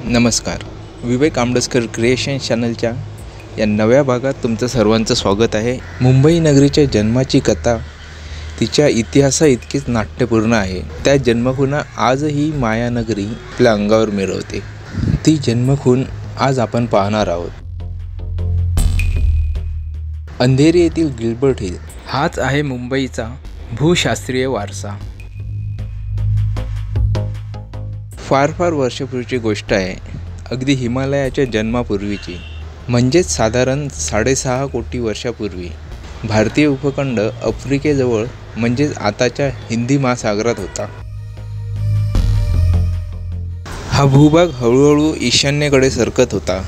नमस्कार. विवेक आंबेडकर क्रिएशन चॅनलच्या या नव्या भागात तुमचं सर्वांचं स्वागत आहे. मुंबई नगरीच्या जन्माची कथा तिच्या इतिहासा इतकीच नाट्यपूर्ण आहे. त्या जन्मखून आजही मायानगरी आपल्या अंगावर मिरवते. ती जन्मखून आज आपण पाहणार आहोत. अंधेरी येथील गिल्बर्ट हिल हाच आहे मुंबईचा भूशास्त्रीय वारसा. फार वर्षापूर्वीची गोष्ट आहे. अगदी हिमालयाच्या जन्मापूर्वीची, म्हणजेच साधारण 6.5 कोटी वर्षापूर्वी भारतीय उपखंड आफ्रिकेजवळ म्हणजेच आताच्या हिंदी महासागरात होता. हा भूभाग हळूहळू ईशान्येकडे सरकत होता.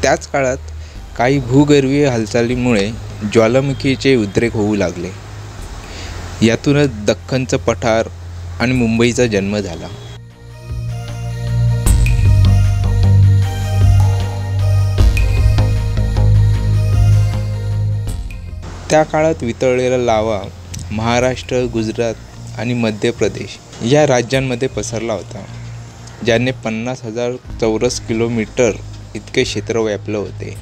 त्याच काळात काही भूगर्भीय हालचालींमुळे ज्वालामुखीचे उद्रेक होऊ लागले. यातूनच दख्खनचं पठार आणि मुंबईचा जन्म झाला. त्या काळात वितळलेला लावा महाराष्ट्र, गुजरात आणि मध्य प्रदेश या राज्यांमध्ये पसरला होता, ज्याने 50,000 चौरस किलोमीटर इतके क्षेत्र व्यापले होते.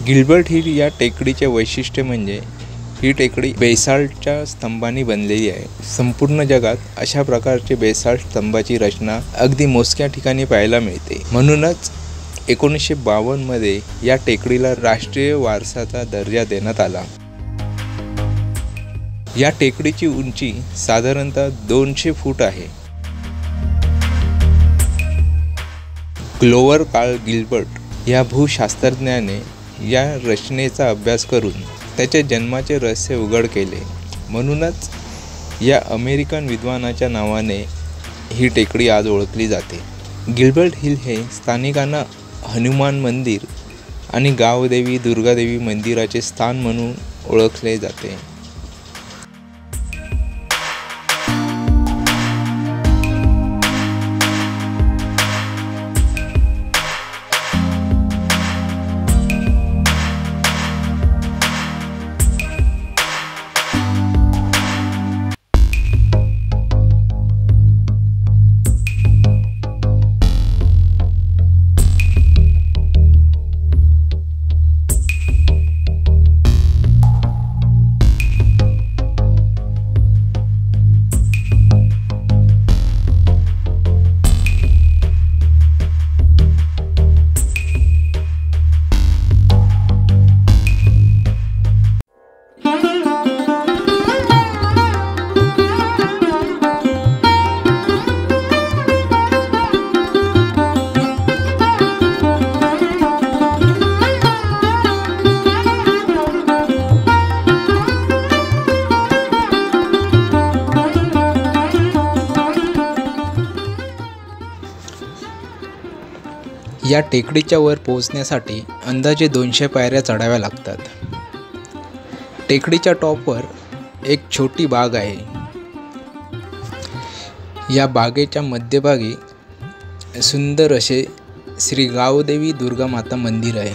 गिल्बर्ट हिल या टेकडीचे वैशिष्ट्य म्हणजे ही टेकडी बेसाल्टच्या स्तंभांनी बनलेली आहे. संपूर्ण जगात अशा प्रकारचे बेसाल्ट स्तंभाची रचना अगदी मोजक्या ठिकाणी पाहायला मिळते. म्हणूनच 1952 मध्ये या टेकडीला राष्ट्रीय वारसाचा दर्जा देण्यात आला. या टेकडीची उंची साधारणतः 200 फूट आहे. ग्लोवर कार्ल गिल्बर्ट या भूशास्त्रज्ञाने या रचनेचा अभ्यास करून त्याच्या जन्माचे रहस्य उघड केले. म्हणूनच या अमेरिकन विद्वानाच्या नावाने ही टेकडी आज ओळखली जाते. गिल्बर्ट हिल हे स्थानिकांना हनुमान मंदिर आणि गावदेवी दुर्गादेवी मंदिराचे स्थान म्हणून ओळखले जाते. या टेकडीच्या वर पोहोचण्यासाठी अंदाजे 200 पायऱ्या चढाव्या लागतात. टेकडीच्या टॉपवर एक छोटी बाग आहे. या बागेच्या मध्यभागी सुंदर असे श्री गावदेवी दुर्गा माता मंदिर आहे.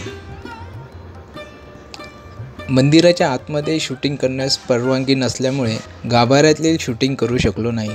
मंदिराच्या आतमध्ये शूटिंग करण्यास परवानगी नसल्यामुळे गाभाऱ्यातले शूटिंग करू शकलो नाही.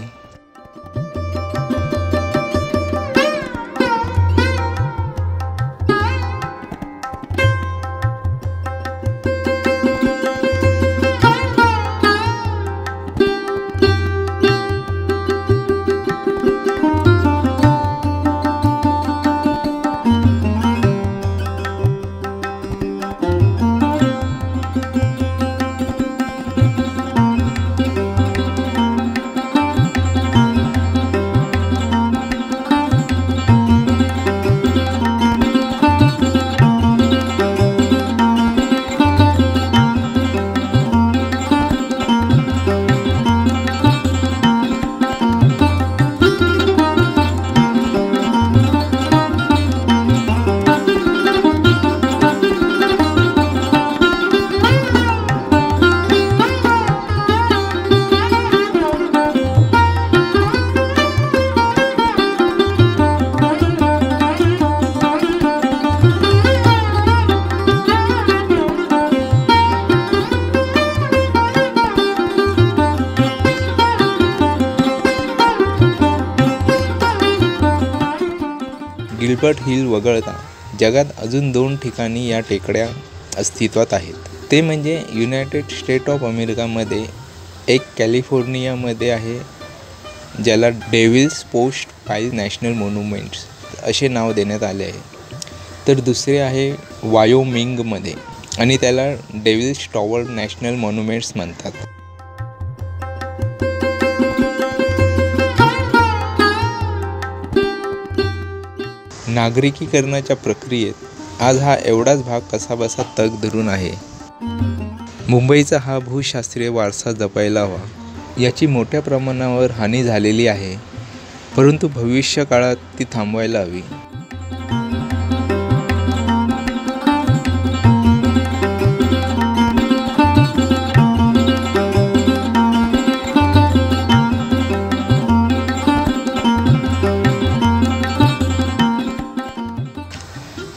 गिल्बर्ट हिल वगळता जगात अजून 2 ठिकाणी या टेकड्या अस्तित्वात आहेत. ते म्हणजे युनायटेड स्टेट ऑफ अमेरिकामध्ये एक कॅलिफोर्नियामध्ये आहे, ज्याला डेव्हिल्स पोस्ट पाईल नॅशनल मॉन्युमेंट्स असे नाव देण्यात आले आहे. तर दुसरे आहे वायोमिंगमध्ये आणि त्याला डेव्हिल्स टॉवर नॅशनल मॉन्युमेंट्स म्हणतात. नागरिकीकरणाच्या प्रक्रियेत आज हा एवढाच भाग कसाबसा तग धरून आहे. मुंबईचा हा भूशास्त्रीय वारसा जपायला हवा. याची मोठ्या प्रमाणावर हानी झालेली आहे, परंतु भविष्य काळात ती थांबवायला हवी.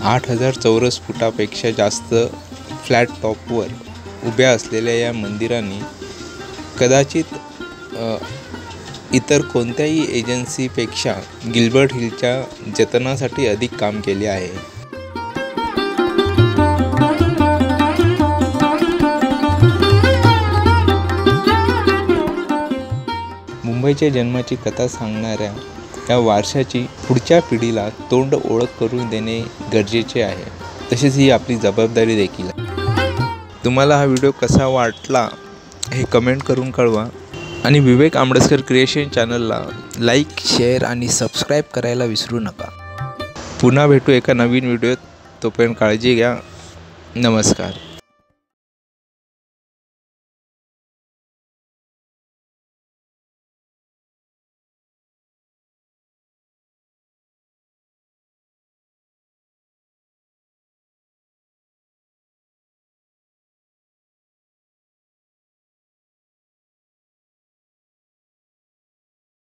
आठ 8,000 चौरस फुटापेक्षा जास्त फ्लॅट टॉपवर उभ्या असलेल्या या मंदिराने कदाचित इतर कोणत्याही एजन्सीपेक्षा गिल्बर्ट हिलच्या जतनासाठी अधिक काम केले आहे. मुंबईच्या जन्माची कथा सांगणाऱ्या या वारशाची पुढच्या पिढीला तोंड ओळख करून देणे गरजेचे आहे. तसेच ही आपली जबाबदारी देखील आहे. तुम्हाला हा व्हिडिओ कसा वाटला हे कमेंट करून कळवा आणि विवेक आंबेडकर क्रिएशन चॅनलला लाईक, शेअर आणि सबस्क्राईब करायला विसरू नका. पुन्हा भेटू एका नवीन व्हिडिओत. तोपर्यंत काळजी घ्या. नमस्कार.